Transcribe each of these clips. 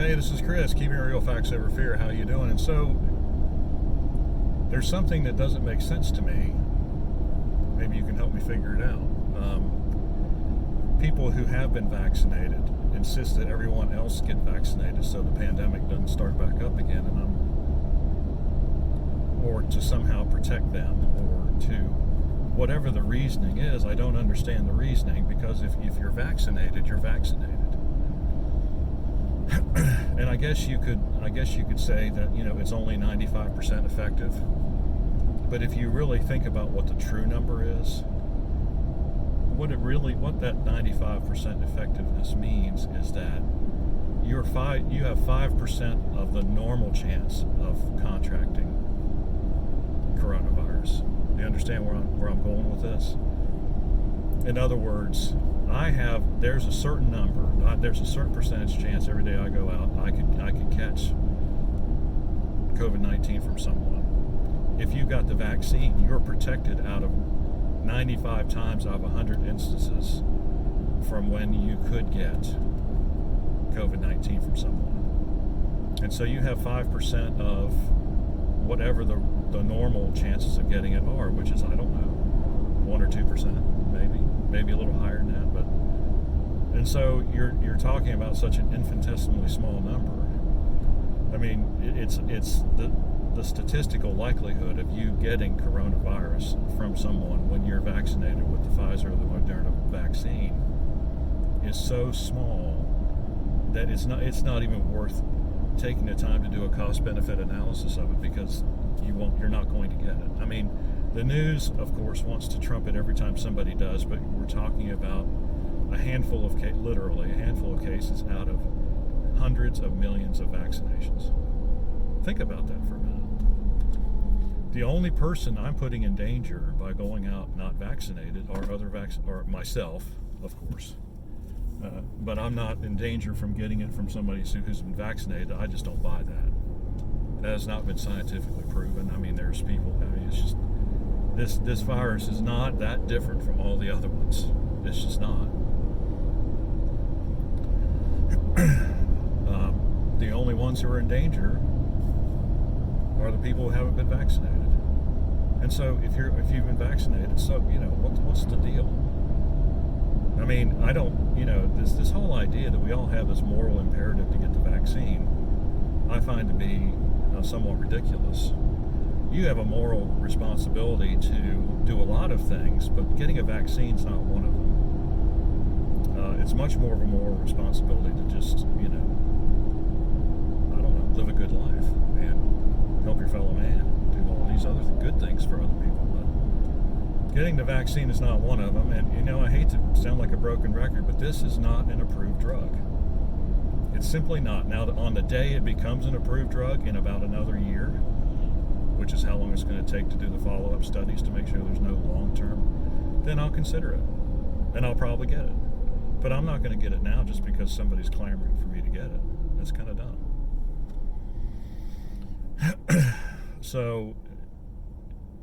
Hey, this is Chris, keeping it real, facts over fear. How you doing? And so, there's something that doesn't make sense to me. Maybe you can help me figure it out. People who have been vaccinated insist that everyone else get vaccinated so the pandemic doesn't start back up again, or to somehow protect them, or to whatever the reasoning is. I don't understand the reasoning, because if you're vaccinated, you're vaccinated. And I guess you could say that, it's only 95% effective. But if you really think about what the true number is, what that 95% effectiveness means is that you have 5% of the normal chance of contracting coronavirus. Do you understand where I'm going with this? In other words, there's a certain number, there's a certain percentage chance every day I go out, I could catch COVID-19 from someone. If you got the vaccine, you're protected out of 95 times out of 100 instances from when you could get COVID-19 from someone. And so you have 5% of whatever the normal chances of getting it are, which is, I don't know, 1 or 2%, maybe a little higher than that. And so you're talking about such an infinitesimally small number. I mean, it's the statistical likelihood of you getting coronavirus from someone when you're vaccinated with the Pfizer or the Moderna vaccine is so small that it's not even worth taking the time to do a cost-benefit analysis of it, because you're not going to get it. I mean, the news, of course, wants to trump it every time somebody does, but we're talking about literally a handful of cases out of hundreds of millions of vaccinations. Think about that for a minute. The only person I'm putting in danger by going out not vaccinated or myself, of course. But I'm not in danger from getting it from somebody who's been vaccinated. I just don't buy that. That has not been scientifically proven. I mean, there's people. I mean, it's just this virus is not that different from all the other ones. It's just not. The only ones who are in danger are the people who haven't been vaccinated. And so, if you've been vaccinated, so what's the deal? I mean, I don't, this whole idea that we all have this moral imperative to get the vaccine, I find to be somewhat ridiculous. You have a moral responsibility to do a lot of things, but getting a vaccine is not one of them. It's much more of a moral responsibility to just, live a good life and help your fellow man, do all these other good things for other people. But getting the vaccine is not one of them. And, I hate to sound like a broken record, but this is not an approved drug. It's simply not. Now, on the day it becomes an approved drug in about another year, which is how long it's going to take to do the follow-up studies to make sure there's no long-term, then I'll consider it. And I'll probably get it. But I'm not going to get it now just because somebody's clamoring for me to get it. That's kind of dumb. So,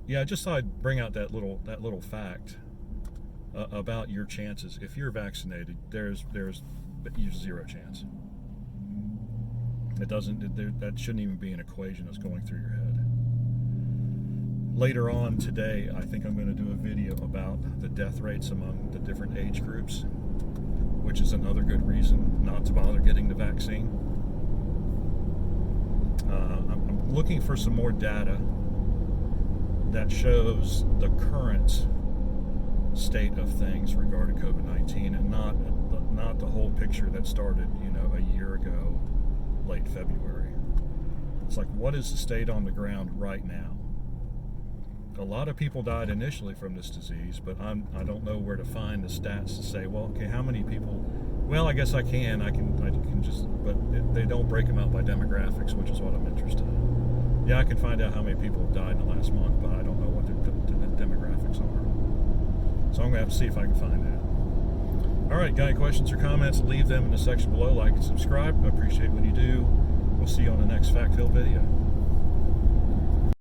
yeah, I just thought I'd bring out that little fact about your chances. If you're vaccinated, there's zero chance. That shouldn't even be an equation that's going through your head. Later on today, I think I'm going to do a video about the death rates among the different age groups, which is another good reason not to bother getting the vaccine. I'm looking for some more data that shows the current state of things regarding COVID-19, and not the whole picture that started, a year ago, late February. It's like, what is the state on the ground right now? A lot of people died initially from this disease, but I don't know where to find the stats to say, well, okay, how many people? Well, I guess I can just, but they don't break them out by demographics, which is what I'm interested in. Yeah, I can find out how many people have died in the last month, but I don't know what their demographics are. So I'm going to have to see if I can find that. All right, got any questions or comments? Leave them in the section below. Like and subscribe. I appreciate when you do. We'll see you on the next fact-filled video.